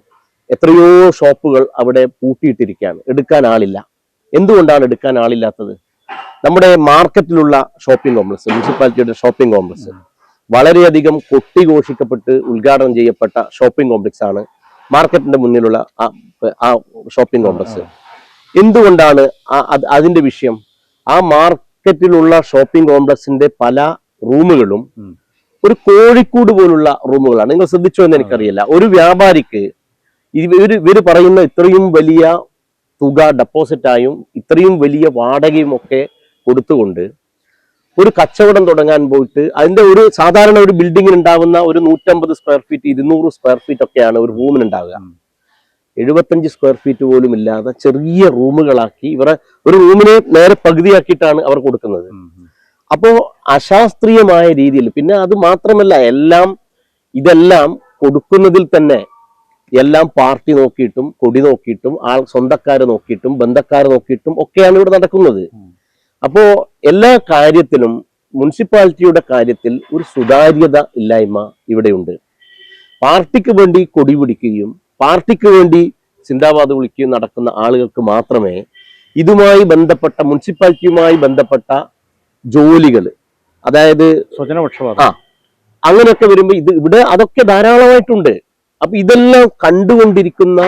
എത്രയോ ഷോപ്പുകൾ അവിടെ പൂട്ടിയിട്ടിരിക്കുകയാണ്, എടുക്കാൻ ആളില്ല. എന്തുകൊണ്ടാണ് എടുക്കാൻ ആളില്ലാത്തത്? നമ്മുടെ മാർക്കറ്റിലുള്ള ഷോപ്പിംഗ് കോംപ്ലക്സ്, മുനിസിപ്പാലിറ്റിയുടെ ഷോപ്പിംഗ് കോംപ്ലക്സ് വളരെയധികം കൊട്ടിഘോഷിക്കപ്പെട്ട് ഉദ്ഘാടനം ചെയ്യപ്പെട്ട ഷോപ്പിംഗ് കോംപ്ലക്സ് ആണ് മാർക്കറ്റിന്റെ മുന്നിലുള്ള ആ ഷോപ്പിംഗ് കോംപ്ലക്സ്. എന്തുകൊണ്ടാണ് അതിന്റെ വിഷയം? ആ മാർക്കറ്റിലുള്ള ഷോപ്പിംഗ് കോംപ്ലക്സിന്റെ പല റൂമുകളും ഒരു കോഴിക്കൂട് പോലുള്ള റൂമുകളാണ്. നിങ്ങൾ ശ്രദ്ധിച്ചോ എന്ന് എനിക്കറിയില്ല. ഒരു വ്യാപാരിക്ക് ഇവര് പറയുന്ന ഇത്രയും വലിയ തുക ഡെപ്പോസിറ്റായും ഇത്രയും വലിയ വാടകയും ഒക്കെ കൊടുത്തുകൊണ്ട് ഒരു കച്ചവടം തുടങ്ങാൻ പോയിട്ട് അതിന്റെ ഒരു സാധാരണ ഒരു ബിൽഡിങ്ങിന് ഉണ്ടാവുന്ന ഒരു 150 സ്ക്വയർ ഫീറ്റ് 200 സ്ക്വയർ ഫീറ്റ് ഒക്കെയാണ് ഒരു റൂമിന് ഉണ്ടാവുക. 75 സ്ക്വയർ ഫീറ്റ് പോലും ഇല്ലാതെ ചെറിയ റൂമുകളാക്കി ഇവരെ ഒരു റൂമിനെ നേരെ പകുതിയാക്കിയിട്ടാണ് അവർ കൊടുക്കുന്നത്. അപ്പോ അശാസ്ത്രീയമായ രീതിയിൽ, പിന്നെ അത് മാത്രമല്ല, ഇതെല്ലാം കൊടുക്കുന്നതിൽ തന്നെ എല്ലാം പാർട്ടി നോക്കിയിട്ടും കൊടി നോക്കിയിട്ടും സ്വന്തക്കാരെ നോക്കിയിട്ടും ബന്ധക്കാരെ നോക്കിയിട്ടും ഒക്കെയാണ് ഇവിടെ നടക്കുന്നത്. അപ്പോ എല്ലാ കാര്യത്തിലും മുനിസിപ്പാലിറ്റിയുടെ കാര്യത്തിൽ ഒരു സുതാര്യത ഇല്ലായ്മ ഇവിടെയുണ്ട്. പാർട്ടിക്ക് വേണ്ടി കൊടി പിടിക്കുകയും പാർട്ടിക്ക് വേണ്ടി ചിന്താവാദം വിളിക്കുകയും നടക്കുന്ന ആളുകൾക്ക് മാത്രമേ ഇതുമായി ബന്ധപ്പെട്ട മുനിസിപ്പാലിറ്റിയുമായി ബന്ധപ്പെട്ട ജോലികൾ, അതായത് സ്വജനപക്ഷപാതം, അങ്ങനെയൊക്കെ വരുമ്പോൾ ഇവിടെ അതൊക്കെ ധാരാളമായിട്ടുണ്ട്. അപ്പൊ ഇതെല്ലാം കണ്ടുകൊണ്ടിരിക്കുന്ന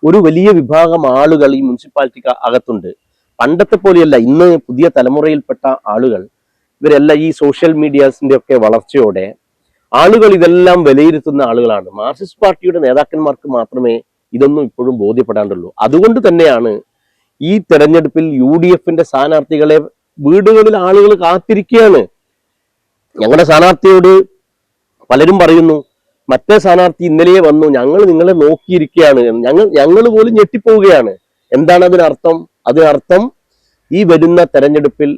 ഒരു വലിയ വിഭാഗം ആളുകൾ ഈ മുനിസിപ്പാലിറ്റിക്ക് അകത്തുണ്ട്. പണ്ടത്തെ പോലെയല്ല, ഇന്ന് പുതിയ തലമുറയിൽപ്പെട്ട ആളുകൾ ഇവരെല്ലാം ഈ സോഷ്യൽ മീഡിയാസിന്റെ ഒക്കെ വളർച്ചയോടെ ആളുകൾ ഇതെല്ലാം വിലയിരുത്തുന്ന ആളുകളാണ്. മാർക്സിസ്റ്റ് പാർട്ടിയുടെ നേതാക്കന്മാർക്ക് മാത്രമേ ഇതൊന്നും ഇപ്പോഴും ബോധ്യപ്പെടാണ്ടുള്ളൂ. അതുകൊണ്ട് തന്നെയാണ് ഈ തെരഞ്ഞെടുപ്പിൽ UDFന്റെ സ്ഥാനാർത്ഥികളെ വീടുകളിൽ ആളുകൾ കാത്തിരിക്കുകയാണ്. ഞങ്ങളുടെ സ്ഥാനാർത്ഥിയോട് പലരും പറയുന്നു, മറ്റേ സ്ഥാനാർത്ഥി ഇന്നലെ വന്നു, ഞങ്ങൾ നിങ്ങളെ നോക്കിയിരിക്കുകയാണ്. ഞങ്ങൾ പോലും ഞെട്ടിപ്പോവുകയാണ്. എന്താണ് അതിനർത്ഥം? അതിനർത്ഥം ഈ വരുന്ന തെരഞ്ഞെടുപ്പിൽ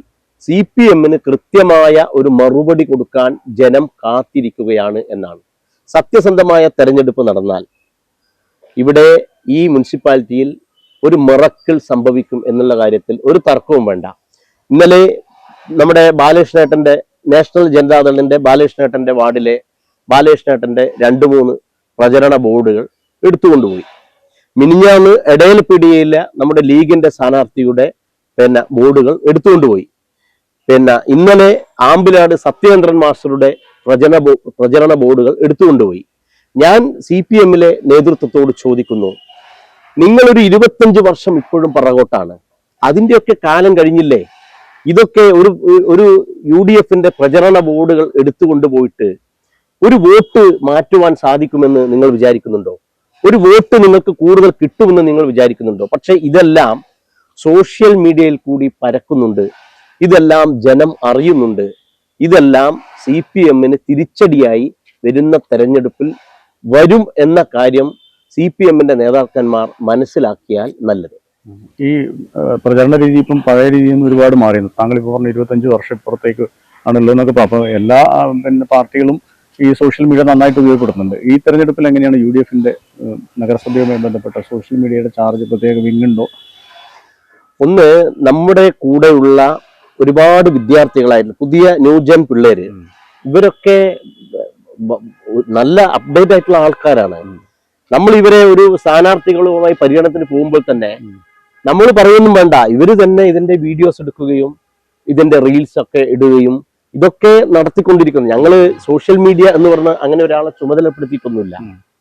CPMന് കൃത്യമായ ഒരു മറുപടി കൊടുക്കാൻ ജനം കാത്തിരിക്കുകയാണ് എന്നാണ്. സത്യസന്ധമായ തെരഞ്ഞെടുപ്പ് നടന്നാൽ ഇവിടെ ഈ മുനിസിപ്പാലിറ്റിയിൽ ഒരു മിറക്കിൾ സംഭവിക്കും എന്നുള്ള കാര്യത്തിൽ ഒരു തർക്കവും വേണ്ട. ഇന്നലെ നമ്മുടെ ബാലകൃഷ്ണേട്ടന്റെ നാഷണൽ ജനതാദളിന്റെ ബാലകൃഷ്ണേട്ടന്റെ വാർഡിലെ ബാലകൃഷ്ണേട്ടന്റെ 2-3 പ്രചരണ ബോർഡുകൾ എടുത്തുകൊണ്ടുപോയി. മിനിഞ്ഞാന്ന് എടയൽപീടികയിലെ നമ്മുടെ ലീഗിന്റെ സ്ഥാനാർത്ഥിയുടെ ബോർഡുകൾ എടുത്തുകൊണ്ടുപോയി. ഇന്നലെ ആമ്പിലാട് സത്യേന്ദ്രൻ മാസ്റ്ററുടെ പ്രചരണ ബോർഡുകൾ എടുത്തുകൊണ്ടുപോയി. ഞാൻ CPMലെ നേതൃത്വത്തോട് ചോദിക്കുന്നു, നിങ്ങളൊരു 25 വർഷം ഇപ്പോഴും പുറകോട്ടാണ്. അതിൻ്റെയൊക്കെ കാലം കഴിഞ്ഞില്ലേ? ഇതൊക്കെ ഒരു UDFന്റെ പ്രചരണ ബോർഡുകൾ എടുത്തുകൊണ്ടുപോയിട്ട് ഒരു വോട്ട് മാറ്റുവാൻ സാധിക്കുമെന്ന് നിങ്ങൾ വിചാരിക്കുന്നുണ്ടോ? ഒരു വോട്ട് നിങ്ങൾക്ക് കൂടുതൽ കിട്ടുമെന്ന് നിങ്ങൾ വിചാരിക്കുന്നുണ്ടോ? പക്ഷെ ഇതെല്ലാം സോഷ്യൽ മീഡിയയിൽ കൂടി പരക്കുന്നുണ്ട്. ഇതെല്ലാം ജനം അറിയുന്നുണ്ട്. ഇതെല്ലാം CPMന് തിരിച്ചടിയായി വരുന്ന തെരഞ്ഞെടുപ്പിൽ വരും എന്ന കാര്യം CPMന്റെ നേതാക്കന്മാർ മനസ്സിലാക്കിയാൽ നല്ലത്. ഈ പ്രചരണ രീതി ഇപ്പം പഴയ രീതിയിൽ നിന്ന് ഒരുപാട് മാറിയിരുന്നു. താങ്കൾ ഇപ്പോൾ പറഞ്ഞ 25 വർഷം ഇപ്പുറത്തേക്ക് ആണല്ലോ എന്നൊക്കെ പറഞ്ഞു. അപ്പോൾ എല്ലാ പാർട്ടികളും ഈ സോഷ്യൽ മീഡിയ നന്നായിട്ട് ഉപയോഗപ്പെടുത്തുന്നുണ്ട്. ഈ തെരഞ്ഞെടുപ്പിൽ എങ്ങനെയാണ് UDFന്റെ നഗരസഭയുമായി ബന്ധപ്പെട്ട സോഷ്യൽ മീഡിയയുടെ ചാർജ് പ്രത്യേക വിങ്ങുണ്ടോ? ഒന്ന്, നമ്മുടെ കൂടെയുള്ള ഒരുപാട് വിദ്യാർത്ഥികളായിരുന്നു, പുതിയ ന്യൂജൻ പിള്ളേര്, ഇവരൊക്കെ നല്ല അപ്ഡേറ്റ് ആയിട്ടുള്ള ആൾക്കാരാണ്. നമ്മൾ ഇവരെ ഒരു സ്ഥാനാർത്ഥികളുമായി പരിഗണനത്തിന് പോകുമ്പോൾ തന്നെ നമ്മൾ പറയുന്നും വേണ്ട, ഇവര് തന്നെ ഇതിന്റെ വീഡിയോസ് എടുക്കുകയും ഇതിന്റെ റീൽസ് ഒക്കെ ഇടുകയും ഇതൊക്കെ നടത്തിക്കൊണ്ടിരിക്കുന്നു. ഞങ്ങള് സോഷ്യൽ മീഡിയ എന്ന് പറഞ്ഞ അങ്ങനെ ഒരാളെ ചുമതലപ്പെടുത്തിയിട്ടൊന്നുമില്ല.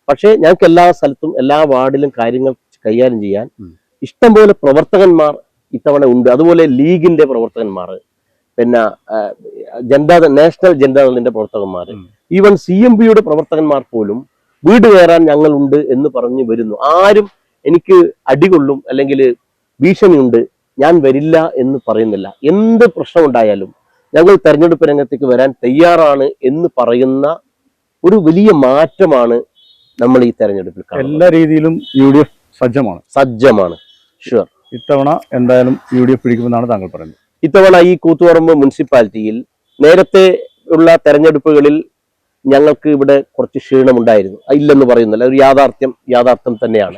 പക്ഷെ ഞങ്ങൾക്ക് എല്ലാ സ്ഥലത്തും എല്ലാ വാർഡിലും കാര്യങ്ങൾ കൈകാര്യം ചെയ്യാൻ ഇഷ്ടംപോലെ പ്രവർത്തകന്മാർ ഇത്തവണ ഉണ്ട്. അതുപോലെ ലീഗിന്റെ പ്രവർത്തകന്മാർ, നാഷണൽ ജനതാദളിന്റെ പ്രവർത്തകന്മാർ, ഈവൻ CMPയുടെ പ്രവർത്തകന്മാർ പോലും വീട് കയറാൻ ഞങ്ങളുണ്ട് എന്ന് പറഞ്ഞു വരുന്നു. ആരും എനിക്ക് അടികൊള്ളും അല്ലെങ്കിൽ ഭീഷണിയുണ്ട്, ഞാൻ വരില്ല എന്ന് പറയുന്നില്ല. എന്ത് പ്രശ്നമുണ്ടായാലും ഞങ്ങൾ തെരഞ്ഞെടുപ്പ് രംഗത്തേക്ക് വരാൻ തയ്യാറാണ് എന്ന് പറയുന്ന ഒരു വലിയ മാറ്റമാണ് നമ്മൾ ഈ തെരഞ്ഞെടുപ്പിൽ കാണുന്നത്. എല്ലാ രീതിയിലും UDF സജ്ജമാണ്. ഷുവർ. ഇത്തവണ എന്തായാലും UDF പിടിക്കുമെന്നാണ് താങ്കൾ പറയുന്നത്. ഇത്തവണ ഈ കൂത്തുപറമ്പ് മുനിസിപ്പാലിറ്റിയിൽ നേരത്തെ ഉള്ള തെരഞ്ഞെടുപ്പുകളിൽ ഞങ്ങൾക്ക് ഇവിടെ കുറച്ച് ക്ഷീണമുണ്ടായിരുന്നു, ഇല്ലെന്ന് പറയുന്നില്ല, ഒരു യാഥാർത്ഥ്യം തന്നെയാണ്.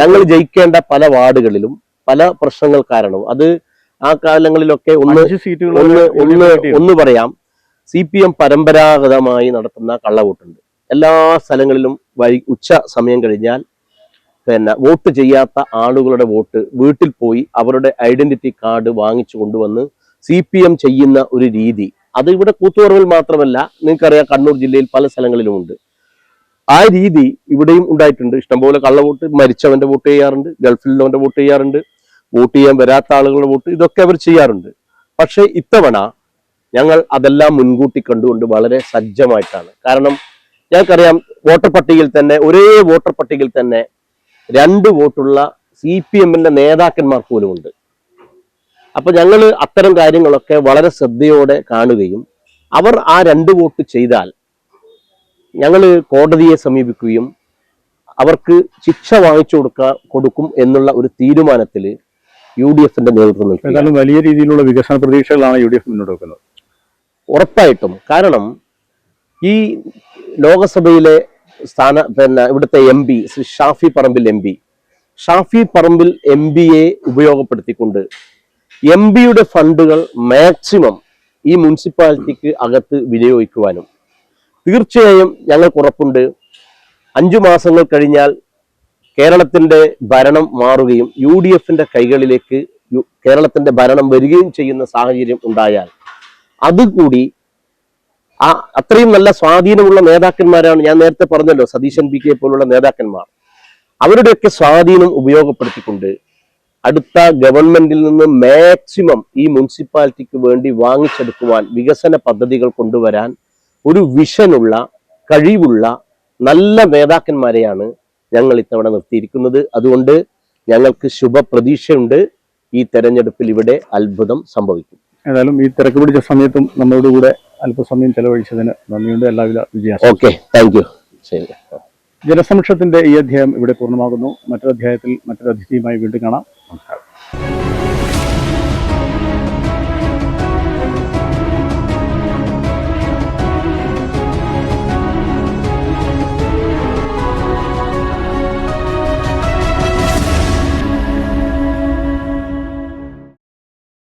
ഞങ്ങൾ ജയിക്കേണ്ട പല വാർഡുകളിലും പല പ്രശ്നങ്ങൾ കാരണവും അത് ആ കാലങ്ങളിലൊക്കെ ഒന്ന് പറയാം. CPM പരമ്പരാഗതമായി നടത്തുന്ന കള്ളവോട്ടുണ്ട്. എല്ലാ സ്ഥലങ്ങളിലും ഉച്ച സമയം കഴിഞ്ഞാൽ വോട്ട് ചെയ്യാത്ത ആളുകളുടെ വോട്ട് വീട്ടിൽ പോയി അവരുടെ ഐഡന്റിറ്റി കാർഡ് വാങ്ങിച്ചു കൊണ്ടുവന്ന് CPM ചെയ്യുന്ന ഒരു രീതി, അത് ഇവിടെ കൂത്തുപറമ്പിൽ മാത്രമല്ല, നിങ്ങൾക്കറിയാം കണ്ണൂർ ജില്ലയിൽ പല സ്ഥലങ്ങളിലും ഉണ്ട്. ആ രീതി ഇവിടെയും ഉണ്ടായിട്ടുണ്ട്. ഇഷ്ടംപോലെ കള്ളവോട്ട്, മരിച്ചവന്റെ വോട്ട് ചെയ്യാറുണ്ട്, ഗൾഫിലുള്ളവന്റെ വോട്ട് ചെയ്യാറുണ്ട്, വോട്ട് ചെയ്യാൻ വരാത്ത ആളുകളുടെ വോട്ട്, ഇതൊക്കെ അവർ ചെയ്യാറുണ്ട്. പക്ഷെ ഇത്തവണ ഞങ്ങൾ അതെല്ലാം മുൻകൂട്ടി കണ്ടുകൊണ്ട് വളരെ സജ്ജമായിട്ടാണ്. കാരണം ഞങ്ങൾക്കറിയാം, വോട്ടർ പട്ടികയിൽ തന്നെ ഒരേ വോട്ടർ പട്ടികയിൽ തന്നെ 2 വോട്ടുള്ള CPMന്റെ നേതാക്കന്മാർ പോലും ഉണ്ട്. അപ്പൊ ഞങ്ങൾ അത്തരം കാര്യങ്ങളൊക്കെ വളരെ ശ്രദ്ധയോടെ കാണുകയും അവർ ആ 2 വോട്ട് ചെയ്താൽ ഞങ്ങൾ കോടതിയെ സമീപിക്കുകയും അവർക്ക് ശിക്ഷ വാങ്ങിച്ചു കൊടുക്കും എന്നുള്ള ഒരു തീരുമാനത്തിൽ UDFന്റെ നേതൃത്വം നിൽക്കും. വലിയ രീതിയിലുള്ള വികസന പ്രതീക്ഷകളാണ് UDF മുന്നോട്ട് വെക്കുന്നത്. ഉറപ്പായിട്ടും. കാരണം ഈ ലോകസഭയിലെ ഇവിടുത്തെ MP ശ്രീ ഷാഫി പറമ്പിൽ MPയെ ഉപയോഗപ്പെടുത്തിക്കൊണ്ട് MPയുടെ ഫണ്ടുകൾ മാക്സിമം ഈ മുനിസിപ്പാലിറ്റിക്ക് അകത്ത് വിനിയോഗിക്കുവാനും തീർച്ചയായും ഞങ്ങൾക്ക് ഉറപ്പുണ്ട്, 5 മാസങ്ങൾ കഴിഞ്ഞാൽ കേരളത്തിന്റെ ഭരണം മാറുകയും UDFന്റെ കൈകളിലേക്ക് കേരളത്തിന്റെ ഭരണം വരികയും ചെയ്യുന്ന സാഹചര്യം ഉണ്ടായാൽ അതുകൂടി അത്രയും നല്ല സ്വാധീനമുള്ള നേതാക്കന്മാരാണ്. ഞാൻ നേരത്തെ പറഞ്ഞല്ലോ, സതീശൻ PK പോലുള്ള നേതാക്കന്മാർ. അവരുടെയൊക്കെ സ്വാധീനം ഉപയോഗപ്പെടുത്തിക്കൊണ്ട് അടുത്ത ഗവൺമെന്റിൽ നിന്ന് മാക്സിമം ഈ മുനിസിപ്പാലിറ്റിക്ക് വേണ്ടി വാങ്ങിച്ചെടുക്കുവാൻ, വികസന പദ്ധതികൾ കൊണ്ടുവരാൻ ഒരു വിഷനുള്ള, കഴിവുള്ള നല്ല നേതാക്കന്മാരെയാണ് ഞങ്ങൾ ഇത്തവണ നിർത്തിയിരിക്കുന്നത്. അതുകൊണ്ട് ഞങ്ങൾക്ക് ശുഭപ്രതീക്ഷയുണ്ട്, ഈ തെരഞ്ഞെടുപ്പിൽ ഇവിടെ അത്ഭുതം സംഭവിക്കും. ഏതായാലും ഈ തിരക്ക് പിടിച്ച സമയത്തും നമ്മളോടുകൂടെ അല്പസമയം ചെലവഴിച്ചതിന് നന്ദിയുണ്ട്. എല്ലാവിധ വിജയാശംസകളും. Okay, thank you. ശരി. ജനസംരക്ഷണത്തിന്റെ ഈ അധ്യായം ഇവിടെ പൂർണ്ണമാകുന്നു. മറ്റൊരു അധ്യായത്തിൽ മറ്റൊരു അതിഥിയുമായി വീണ്ടും കാണാം. നമസ്കാരം.